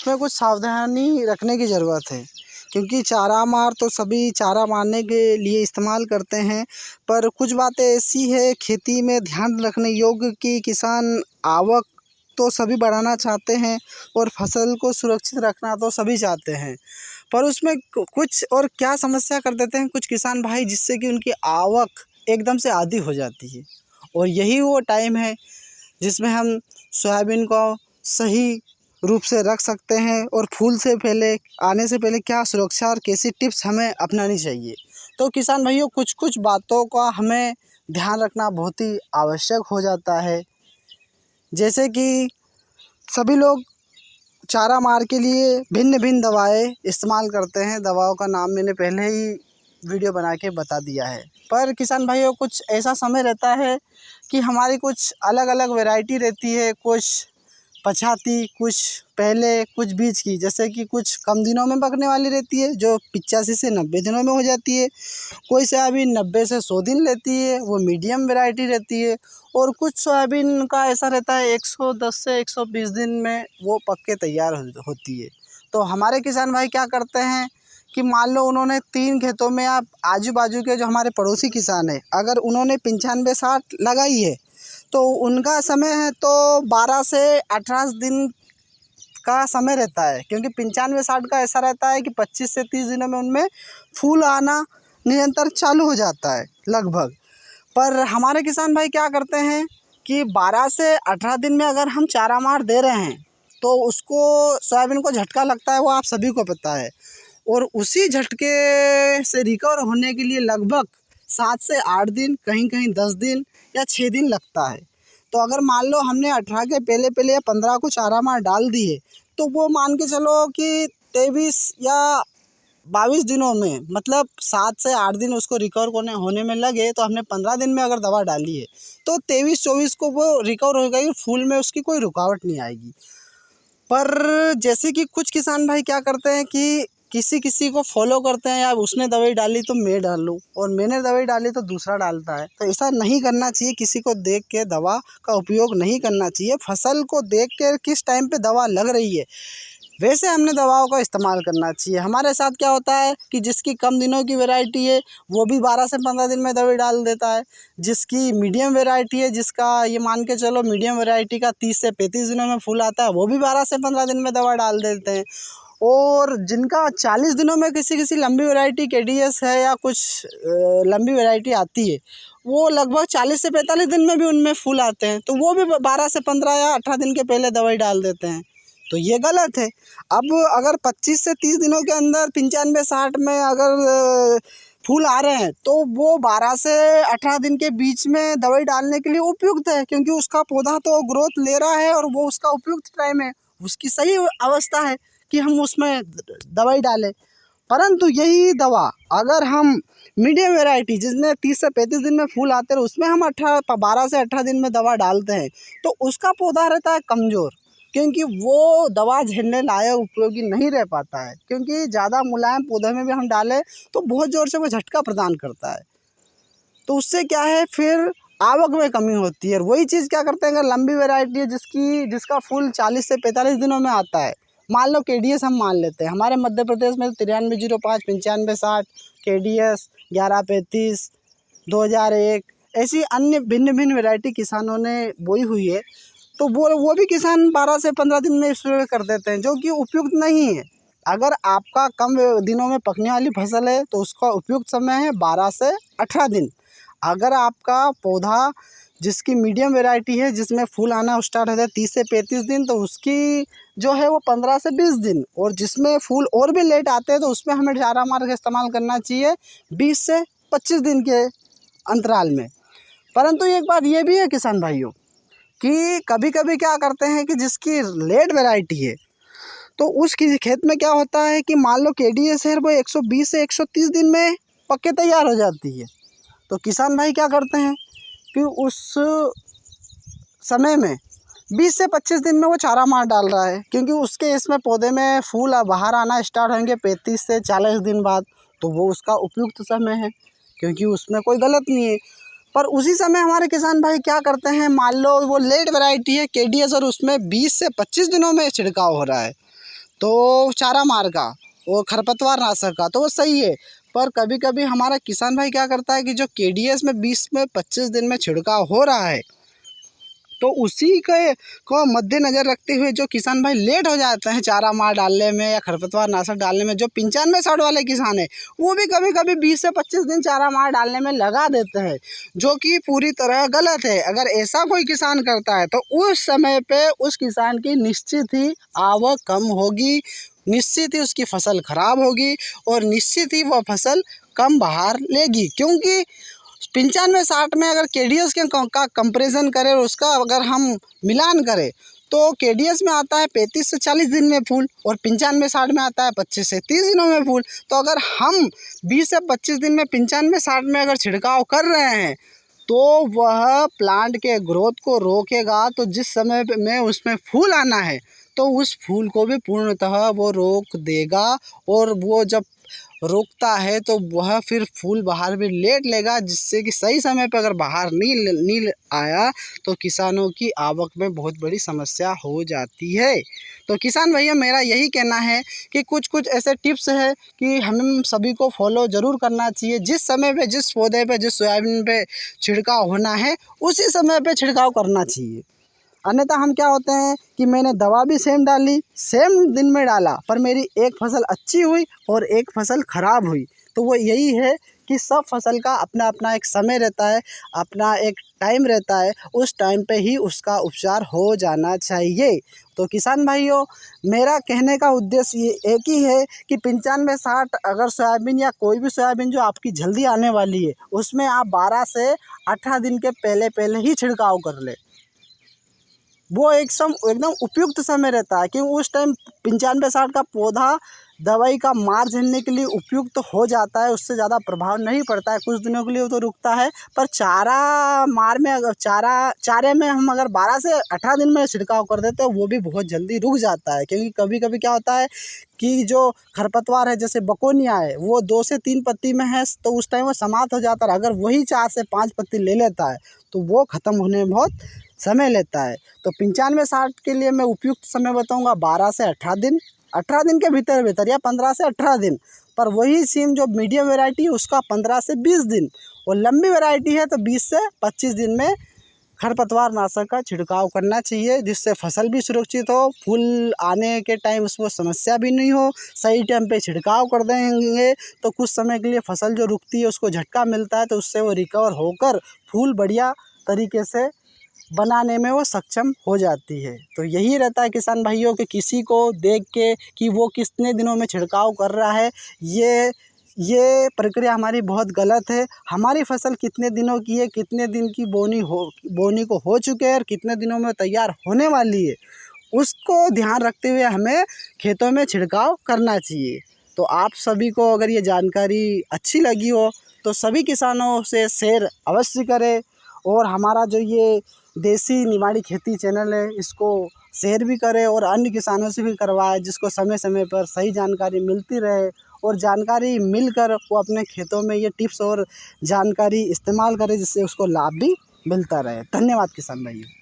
उसमें कुछ सावधानी रखने की ज़रूरत है, क्योंकि चारा मार तो सभी चारा मारने के लिए इस्तेमाल करते हैं, पर कुछ बातें ऐसी है खेती में ध्यान रखने योग्य कि किसान आवक तो सभी बढ़ाना चाहते हैं और फसल को सुरक्षित रखना तो सभी चाहते हैं, पर उसमें कुछ और क्या समस्या कर देते हैं कुछ किसान भाई, जिससे कि उनकी आवक एकदम से आधी हो जाती है। और यही वो टाइम है जिसमें हम सोयाबीन को सही रूप से रख सकते हैं और फूल से पहले आने से पहले क्या सुरक्षा और कैसी टिप्स हमें अपनानी चाहिए। तो किसान भाइयों, कुछ कुछ बातों का हमें ध्यान रखना बहुत ही आवश्यक हो जाता है। जैसे कि सभी लोग चारा मार के लिए भिन्न भिन्न दवाएं इस्तेमाल करते हैं। दवाओं का नाम मैंने पहले ही वीडियो बना के बता दिया है। पर किसान भाइयों, कुछ ऐसा समय रहता है कि हमारी कुछ अलग अलग वैरायटी रहती है, कुछ पछाती, कुछ पहले, कुछ बीच की। जैसे कि कुछ कम दिनों में पकने वाली रहती है जो 85 से 90 दिनों में हो जाती है। कोई सोयाबीन 90 से 100 दिन लेती है, वो मीडियम वैरायटी रहती है। और कुछ सोयाबीन का ऐसा रहता है 110 से 120 दिन में वो पक के तैयार होती है। तो हमारे किसान भाई क्या करते हैं कि मान लो उन्होंने 3 खेतों में, आप आजू बाजू के जो हमारे पड़ोसी किसान हैं, अगर उन्होंने 95-60 लगाई है तो उनका समय है तो 12 से 18 दिन का समय रहता है, क्योंकि 95-60 का ऐसा रहता है कि 25 से 30 दिनों में उनमें फूल आना निरंतर चालू हो जाता है लगभग। पर हमारे किसान भाई क्या करते हैं कि 12 से 18 दिन में अगर हम चारा मार दे रहे हैं तो उसको सोयाबीन को झटका लगता है, वो आप सभी को पता है। और उसी झटके से रिकवर होने के लिए लगभग 7 से 8 दिन, कहीं कहीं 10 दिन या 6 दिन लगता है। तो अगर मान लो हमने 18 के पहले पहले या 15 को चारा मार डाल दिए तो वो मान के चलो कि 23 या 22 दिनों में, मतलब 7 से 8 दिन उसको रिकवर होने में लगे, तो हमने 15 दिन में अगर दवा डाली है तो 23-24 को वो रिकवर हो गई, फूल में उसकी कोई रुकावट नहीं आएगी। पर जैसे कि कुछ किसान भाई क्या करते हैं कि किसी किसी को फॉलो करते हैं, यार उसने दवाई डाली तो मैं डाल लूँ, और मैंने दवाई डाली तो दूसरा डालता है। तो ऐसा नहीं करना चाहिए, किसी को देख के दवा का उपयोग नहीं करना चाहिए। फसल को देख के किस टाइम पे दवा लग रही है वैसे हमने दवाओं का इस्तेमाल करना चाहिए। हमारे साथ क्या होता है कि जिसकी कम दिनों की वैरायटी है वो भी 12 से 15 दिन में दवाई डाल देता है। जिसकी मीडियम वैरायटी है, जिसका ये मान के चलो मीडियम वैरायटी का 30 से 35 दिनों में फूल आता है, वो भी 12 से 15 दिन में दवा डाल देते हैं। और जिनका 40 दिनों में किसी किसी लंबी वैरायटी KDS है या कुछ लंबी वैरायटी आती है, वो लगभग 40 से 45 दिन में भी उनमें फूल आते हैं, तो वो भी 12 से 15 या 18 दिन के पहले दवाई डाल देते हैं। तो ये गलत है। अब अगर 25 से 30 दिनों के अंदर 95-60 में अगर फूल आ रहे हैं तो वो 12 से 18 दिन के बीच में दवाई डालने के लिए उपयुक्त है, क्योंकि उसका पौधा तो ग्रोथ ले रहा है और वो उसका उपयुक्त टाइम है, उसकी सही अवस्था है कि हम उसमें दवाई डालें। परंतु यही दवा अगर हम मीडियम वैरायटी जिसमें 30 से 35 दिन में फूल आते हैं उसमें हम 12 से 18 दिन में दवा डालते हैं तो उसका पौधा रहता है कमज़ोर, क्योंकि वो दवा झेलने लायक उपयोगी नहीं रह पाता है। क्योंकि ज़्यादा मुलायम पौधे में भी हम डालें तो बहुत ज़ोर से वो झटका प्रदान करता है, तो उससे क्या है फिर आवक में कमी होती है। और वही चीज़ क्या करते हैं, अगर लंबी वैरायटी है जिसका फूल 40 से 45 दिनों में आता है, मान लो KDS हम मान लेते हैं, हमारे मध्य प्रदेश में 9305, 9560, KDS 1135, 2001 ऐसी अन्य भिन्न भिन्न वैरायटी किसानों ने बोई हुई है। तो वो भी किसान 12 से 15 दिन में स्प्रे कर देते हैं, जो कि उपयुक्त नहीं है। अगर आपका कम दिनों में पकने वाली फसल है तो उसका उपयुक्त समय है 12 से 18 दिन। अगर आपका पौधा जिसकी मीडियम वैरायटी है जिसमें फूल आना स्टार्ट होता है 30 से 35 दिन, तो उसकी जो है वो 15 से 20 दिन। और जिसमें फूल और भी लेट आते हैं तो उसमें हमें चारा मार का इस्तेमाल करना चाहिए 20 से 25 दिन के अंतराल में। परंतु एक बात ये भी है किसान भाइयों कि कभी कभी क्या करते हैं कि जिसकी लेट वैरायटी है तो उस किसी खेत में क्या होता है कि मान लो KDS है वो 120 से 130 दिन में पक के तैयार हो जाती है। तो किसान भाई क्या करते हैं कि उस समय में 20 से 25 दिन में वो चारा मार डाल रहा है, क्योंकि उसके इसमें पौधे में फूल बाहर आना स्टार्ट होंगे 35 से 40 दिन बाद, तो वो उसका उपयुक्त समय है, क्योंकि उसमें कोई गलत नहीं है। पर उसी समय हमारे किसान भाई क्या करते हैं, मान लो वो लेट वैरायटी है KDS और उसमें 20 से 25 दिनों में छिड़काव हो रहा है, तो चारा मार का और खरपतवार नाशक का तो वो सही है। पर कभी कभी हमारा किसान भाई क्या करता है कि जो KDS में 20 में 25 दिन में छिड़काव हो रहा है, तो उसी के को मद्देनज़र रखते हुए जो किसान भाई लेट हो जाते हैं चारा मार डालने में या खरपतवार नाशक डालने में, जो 95-60 वाले किसान हैं वो भी कभी कभी 20 से 25 दिन चारा मार डालने में लगा देते हैं, जो कि पूरी तरह गलत है। अगर ऐसा कोई किसान करता है तो उस समय पे उस किसान की निश्चित ही आवक कम होगी, निश्चित ही उसकी फसल खराब होगी और निश्चित ही वह फसल कम बाहर लेगी। क्योंकि 95-60 में अगर KDS के का कंपैरिजन करें और उसका अगर हम मिलान करें तो KDS में आता है 35 से 40 दिन में फूल और 95-60 में आता है 25 से 30 दिनों में फूल। तो अगर हम 20 से 25 दिन में 95-60 में अगर छिड़काव कर रहे हैं तो वह प्लांट के ग्रोथ को रोकेगा, तो जिस समय में उसमें फूल आना है तो उस फूल को भी पूर्णतः वो रोक देगा। और वो जब रोकता है तो वह फिर फूल बाहर भी लेट लेगा, जिससे कि सही समय पर अगर बाहर नहीं आया तो किसानों की आवक में बहुत बड़ी समस्या हो जाती है। तो किसान भैया मेरा यही कहना है कि कुछ कुछ ऐसे टिप्स है कि हम सभी को फॉलो ज़रूर करना चाहिए। जिस समय पे जिस पौधे पे जिस सोयाबीन पे छिड़काव होना है उसी समय पे छिड़काव करना चाहिए। अन्यथा हम क्या होते हैं कि मैंने दवा भी सेम डाली, सेम दिन में डाला, पर मेरी एक फसल अच्छी हुई और एक फसल ख़राब हुई। तो वो यही है कि सब फसल का अपना अपना एक समय रहता है, अपना एक टाइम रहता है, उस टाइम पे ही उसका उपचार हो जाना चाहिए। तो किसान भाइयों मेरा कहने का उद्देश्य ये एक ही है कि 95-60 अगर सोयाबीन या कोई भी सोयाबीन जो आपकी जल्दी आने वाली है उसमें आप 12 से 18 दिन के पहले पहले ही छिड़काव कर ले। वो एकदम उपयुक्त समय रहता है, क्योंकि उस टाइम 95-60 का पौधा दवाई का मार झेलने के लिए उपयुक्त हो जाता है, उससे ज़्यादा प्रभाव नहीं पड़ता है। कुछ दिनों के लिए वो तो रुकता है, पर चारा मार में अगर चारे में हम अगर 12 से 18 दिन में छिड़काव कर देते हैं वो भी बहुत जल्दी रुक जाता है। क्योंकि कभी कभी क्या होता है कि जो खरपतवार है जैसे बकोनिया है वो 2 से 3 पत्ती में है तो उस टाइम वो समाप्त हो जाता है। अगर वही 4 से 5 पत्ती ले लेता है तो वो ख़त्म होने में बहुत समय लेता है। तो 95-60 के लिए मैं उपयुक्त समय बताऊंगा 12 से 18 दिन, 18 दिन के भीतर या 15 से 18 दिन। पर वही सेम जो मीडियम वैरायटी है उसका 15 से 20 दिन और लंबी वैरायटी है तो 20 से 25 दिन में खरपतवार नाशक का छिड़काव करना चाहिए, जिससे फसल भी सुरक्षित हो, फूल आने के टाइम उसमें समस्या भी नहीं हो। सही टाइम पे छिड़काव कर देंगे तो कुछ समय के लिए फसल जो रुकती है उसको झटका मिलता है, तो उससे वो रिकवर होकर फूल बढ़िया तरीके से बनाने में वो सक्षम हो जाती है। तो यही रहता है किसान भाइयों के किसी को देख के कि वो कितने दिनों में छिड़काव कर रहा है, ये प्रक्रिया हमारी बहुत गलत है। हमारी फसल कितने दिनों की है, कितने दिन की बोनी को हो चुके हैं और कितने दिनों में तैयार होने वाली है, उसको ध्यान रखते हुए हमें खेतों में छिड़काव करना चाहिए। तो आप सभी को अगर ये जानकारी अच्छी लगी हो तो सभी किसानों से शेयर अवश्य करें और हमारा जो ये देसी निमाड़ी खेती चैनल है इसको शेयर भी करें और अन्य किसानों से भी करवाएं, जिसको समय समय पर सही जानकारी मिलती रहे और जानकारी मिलकर वो अपने खेतों में ये टिप्स और जानकारी इस्तेमाल करें, जिससे उसको लाभ भी मिलता रहे। धन्यवाद किसान भाइयों।